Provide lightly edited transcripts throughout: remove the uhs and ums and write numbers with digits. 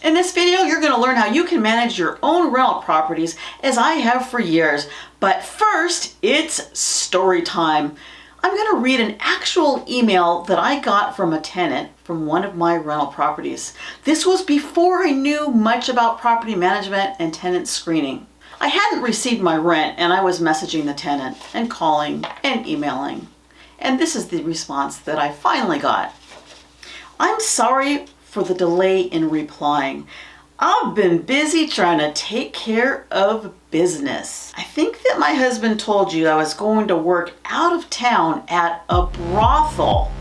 In this video, you're going to learn how you can manage your own rental properties as I have for years. But first, it's story time. I'm going to read an actual email that I got from a tenant from one of my rental properties. This was before I knew much about property management and tenant screening. I hadn't received my rent and I was messaging the tenant and calling and emailing. And this is the response that I finally got. I'm sorry for the delay in replying. I've been busy trying to take care of business. I think that my husband told you I was going to work out of town at a brothel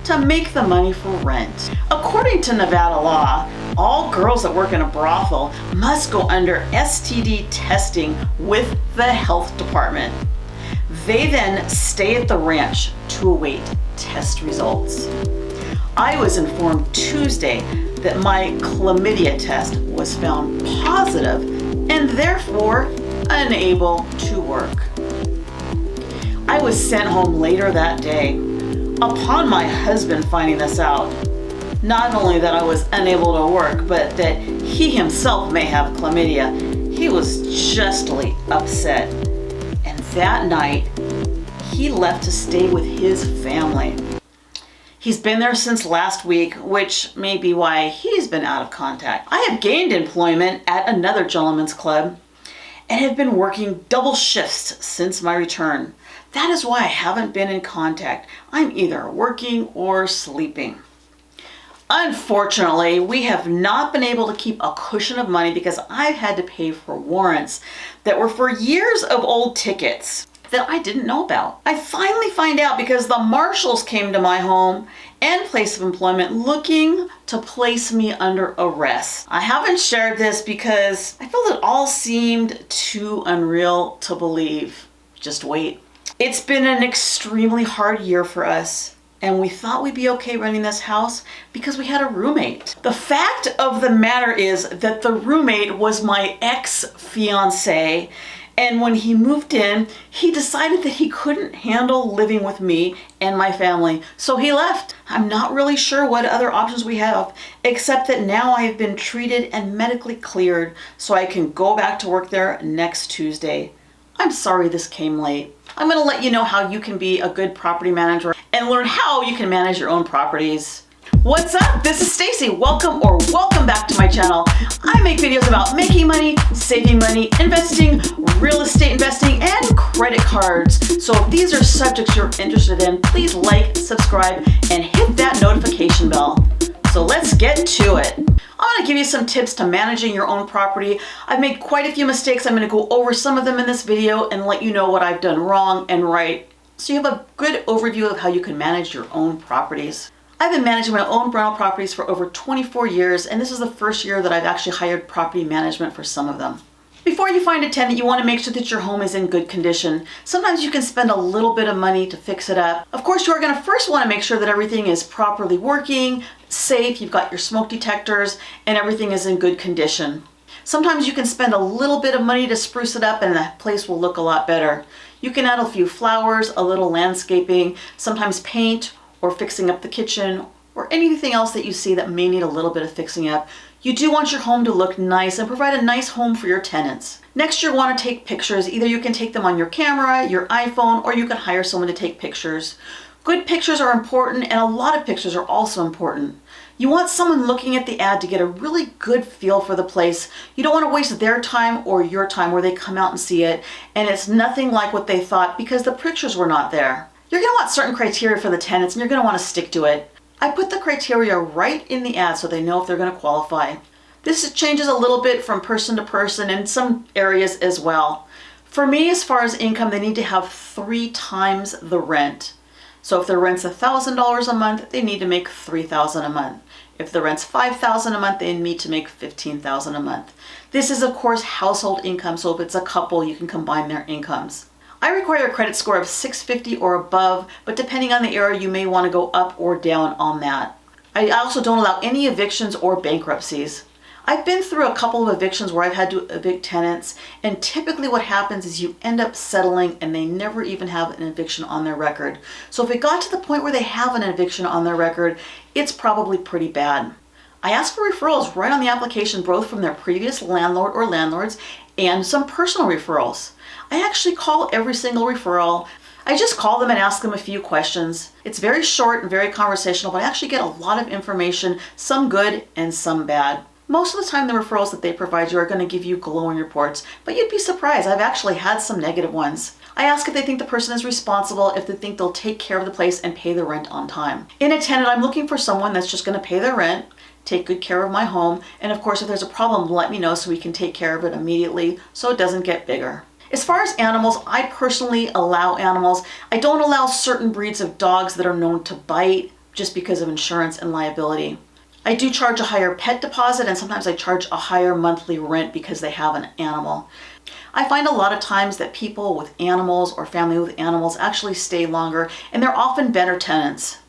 to make the money for rent. According to Nevada law, all girls that work in a brothel must go under STD testing with the health department. They then stay at the ranch to await test results. I was informed Tuesday that my chlamydia test was found positive and therefore unable to work. I was sent home later that day. Upon my husband finding this out, not only that I was unable to work, but that he himself may have chlamydia, he was justly upset. And that night, he left to stay with his family. He's been there since last week, which may be why he's been out of contact. I have gained employment at another gentleman's club and have been working double shifts since my return. That is why I haven't been in contact. I'm either working or sleeping. Unfortunately, we have not been able to keep a cushion of money because I've had to pay for warrants that were for years of old tickets that I didn't know about. I finally find out because the marshals came to my home and place of employment looking to place me under arrest. I haven't shared this because I felt it all seemed too unreal to believe. Just wait. It's been an extremely hard year for us, and we thought we'd be okay renting this house because we had a roommate. The fact of the matter is that the roommate was my ex-fiance, and when he moved in, he decided that he couldn't handle living with me and my family, so he left. I'm not really sure what other options we have, except that now I have been treated and medically cleared so I can go back to work there next Tuesday. I'm sorry this came late. I'm going to let you know how you can be a good property manager and learn how you can manage your own properties. What's up? This is Stacey. Welcome back to my channel. I make videos about making money, saving money, investing, real estate investing, and credit cards. So if these are subjects you're interested in, please like, subscribe, and hit that notification bell. So let's get to it. I'm going to give you some tips to managing your own property. I've made quite a few mistakes. I'm going to go over some of them in this video and let you know what I've done wrong and right, so you have a good overview of how you can manage your own properties. I've been managing my own rental properties for over 24 years, and this is the first year that I've actually hired property management for some of them. Before you find a tenant, you want to make sure that your home is in good condition. Sometimes you can spend a little bit of money to fix it up. Of course, you are going to first want to make sure that everything is properly working, safe, you've got your smoke detectors, and everything is in good condition. Sometimes you can spend a little bit of money to spruce it up and the place will look a lot better. You can add a few flowers, a little landscaping, sometimes paint, or fixing up the kitchen, or anything else that you see that may need a little bit of fixing up. You do want your home to look nice and provide a nice home for your tenants. Next, you'll want to take pictures. Either you can take them on your camera, your iPhone, or you can hire someone to take pictures. Good pictures are important, and a lot of pictures are also important. You want someone looking at the ad to get a really good feel for the place. You don't want to waste their time or your time where they come out and see it, and it's nothing like what they thought because the pictures were not there. You're going to want certain criteria for the tenants, and you're going to want to stick to it. I put the criteria right in the ad so they know if they're going to qualify. This changes a little bit from person to person in some areas as well. For me, as far as income, they need to have 3 times the rent. So if their rent's $1,000 a month, they need to make $3,000 a month. If the rent's $5,000 a month, they need to make $15,000 a month. This is, of course, household income, so if it's a couple, you can combine their incomes. I require a credit score of 650 or above, but depending on the area, you may want to go up or down on that. I also don't allow any evictions or bankruptcies. I've been through a couple of evictions where I've had to evict tenants, and typically what happens is you end up settling and they never even have an eviction on their record. So if it got to the point where they have an eviction on their record, it's probably pretty bad. I ask for referrals right on the application, both from their previous landlord or landlords and some personal referrals. I actually call every single referral. I just call them and ask them a few questions. It's very short and very conversational, but I actually get a lot of information, some good and some bad. Most of the time, the referrals that they provide you are going to give you glowing reports, but you'd be surprised. I've actually had some negative ones. I ask if they think the person is responsible, if they think they'll take care of the place and pay the rent on time. In a tenant, I'm looking for someone that's just going to pay their rent, take good care of my home, and of course, if there's a problem, let me know so we can take care of it immediately so it doesn't get bigger. As far as animals, I personally allow animals. I don't allow certain breeds of dogs that are known to bite just because of insurance and liability. I do charge a higher pet deposit, and sometimes I charge a higher monthly rent because they have an animal. I find a lot of times that people with animals or family with animals actually stay longer, and they're often better tenants.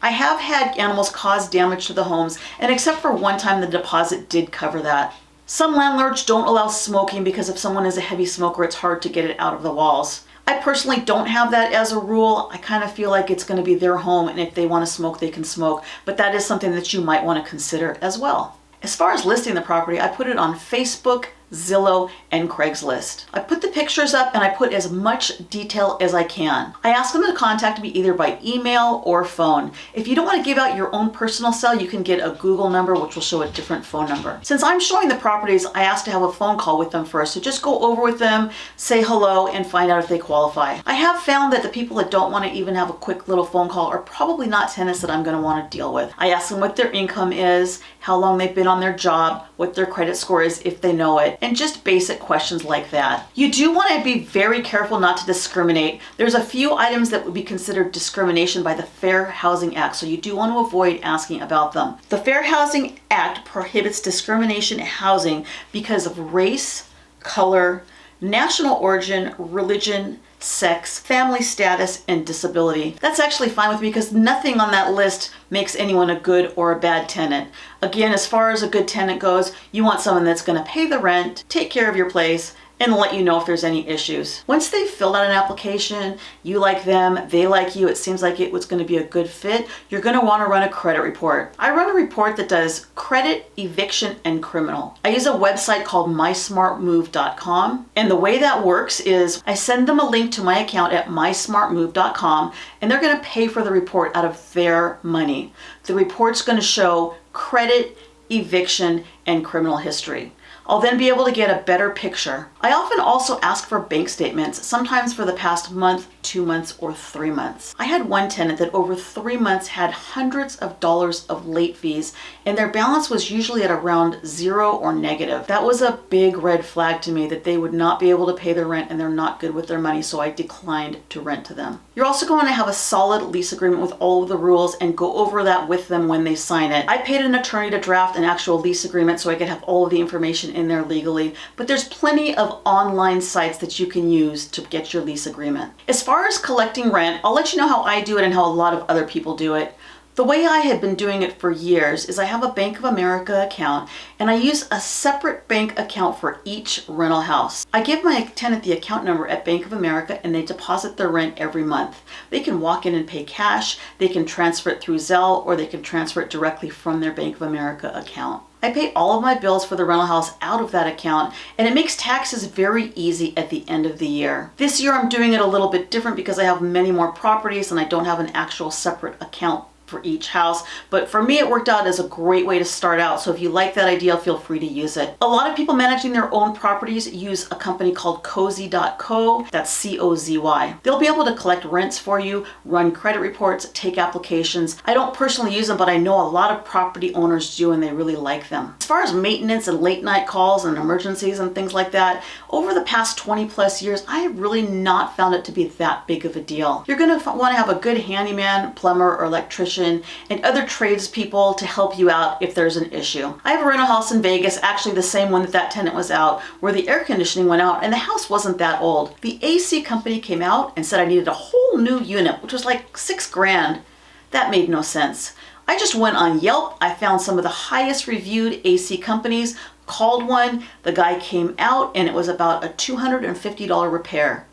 I have had animals cause damage to the homes, and except for one time, the deposit did cover that. Some landlords don't allow smoking because if someone is a heavy smoker, it's hard to get it out of the walls. I personally don't have that as a rule. I kind of feel like it's going to be their home, and if they want to smoke, they can smoke. But that is something that you might want to consider as well. As far as listing the property, I put it on Facebook, Zillow, and Craigslist. I put the pictures up and I put as much detail as I can. I ask them to contact me either by email or phone. If you don't want to give out your own personal cell, you can get a Google number, which will show a different phone number. Since I'm showing the properties, I ask to have a phone call with them first. So just go over with them, say hello, and find out if they qualify. I have found that the people that don't want to even have a quick little phone call are probably not tenants that I'm going to want to deal with. I ask them what their income is, how long they've been on their job, what their credit score is if they know it, and just basic questions like that. You do want to be very careful not to discriminate. There's a few items that would be considered discrimination by the Fair Housing Act, so you do want to avoid asking about them. The Fair Housing Act prohibits discrimination in housing because of race, color, national origin, religion, sex, family status, and disability. That's actually fine with me because nothing on that list makes anyone a good or a bad tenant. Again, as far as a good tenant goes, you want someone that's going to pay the rent, take care of your place, and let you know if there's any issues. Once they've filled out an application, you like them, they like you, it seems like it was going to be a good fit, you're going to want to run a credit report. I run a report that does credit, eviction, and criminal. I use a website called mysmartmove.com, and the way that works is I send them a link to my account at mysmartmove.com, and they're going to pay for the report out of their money. The report's going to show credit, eviction, and criminal history. I'll then be able to get a better picture. I often also ask for bank statements, sometimes for the past month, 2 months, or 3 months. I had one tenant that over 3 months had hundreds of dollars of late fees, and their balance was usually at around 0 or negative. That was a big red flag to me that they would not be able to pay their rent and they're not good with their money, so I declined to rent to them. You're also going to have a solid lease agreement with all of the rules and go over that with them when they sign it. I paid an attorney to draft an actual lease agreement so I could have all of the information in there legally, but there's plenty of online sites that you can use to get your lease agreement. As far as collecting rent, I'll let you know how I do it and how a lot of other people do it. The way I had been doing it for years is I have a Bank of America account and I use a separate bank account for each rental house. I give my tenant the account number at Bank of America and they deposit their rent every month. They can walk in and pay cash, they can transfer it through Zelle, or they can transfer it directly from their Bank of America account. I pay all of my bills for the rental house out of that account, and it makes taxes very easy at the end of the year. This year I'm doing it a little bit different because I have many more properties and I don't have an actual separate account for each house, but for me it worked out as a great way to start out, so if you like that idea, feel free to use it. A lot of people managing their own properties use a company called cozy.co, that's C-O-Z-Y. They'll be able to collect rents for you, run credit reports, take applications. I don't personally use them, but I know a lot of property owners do and they really like them. As far as maintenance and late night calls and emergencies and things like that, over the past 20 plus years, I have really not found it to be that big of a deal. You're going to want to have a good handyman, plumber, or electrician and other tradespeople to help you out if there's an issue. I have a rental house in Vegas, actually the same one that tenant was out, where the air conditioning went out and the house wasn't that old. The AC company came out and said I needed a whole new unit, which was like $6,000. That made no sense. I just went on Yelp, I found some of the highest reviewed AC companies, called one, the guy came out and it was about a $250 repair.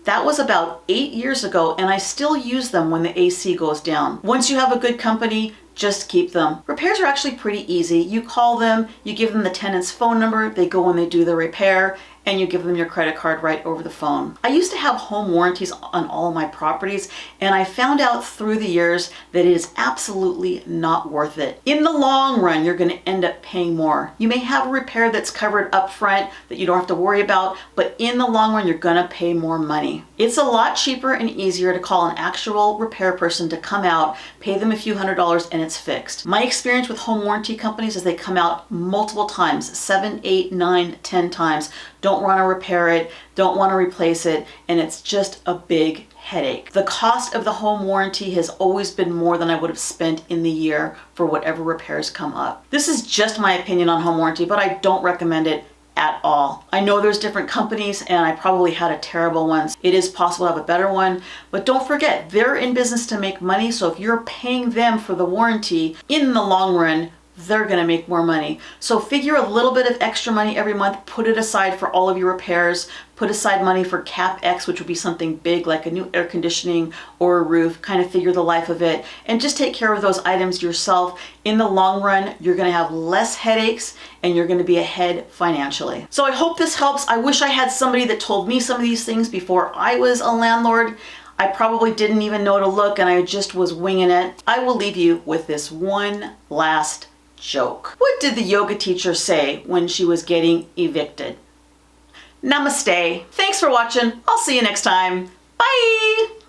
That was about 8 years ago and I still use them when the AC goes down. Once you have a good company, just keep them. Repairs are actually pretty easy. You call them, you give them the tenant's phone number, they go and they do the repair, and you give them your credit card right over the phone. I used to have home warranties on all of my properties, and I found out through the years that it is absolutely not worth it. In the long run, you're going to end up paying more. You may have a repair that's covered up front that you don't have to worry about, but in the long run, you're going to pay more money. It's a lot cheaper and easier to call an actual repair person to come out, pay them a few $100s, and it's fixed. My experience with home warranty companies is they come out multiple times, 7, 8, 9, 10 times. Don't want to repair it, don't want to replace it, and it's just a big headache. The cost of the home warranty has always been more than I would have spent in the year for whatever repairs come up. This is just my opinion on home warranty, but I don't recommend it at all. I know there's different companies and I probably had a terrible one. It is possible to have a better one, but don't forget, they're in business to make money, so if you're paying them for the warranty, in the long run, they're going to make more money. So figure a little bit of extra money every month, put it aside for all of your repairs, put aside money for CapEx, which would be something big like a new air conditioning or a roof, kind of figure the life of it, and just take care of those items yourself. In the long run, you're going to have less headaches and you're going to be ahead financially. So I hope this helps. I wish I had somebody that told me some of these things before I was a landlord. I probably didn't even know to look and I just was winging it. I will leave you with this one last joke. What did the yoga teacher say when she was getting evicted? Namaste. Thanks for watching. I'll see you next time. Bye.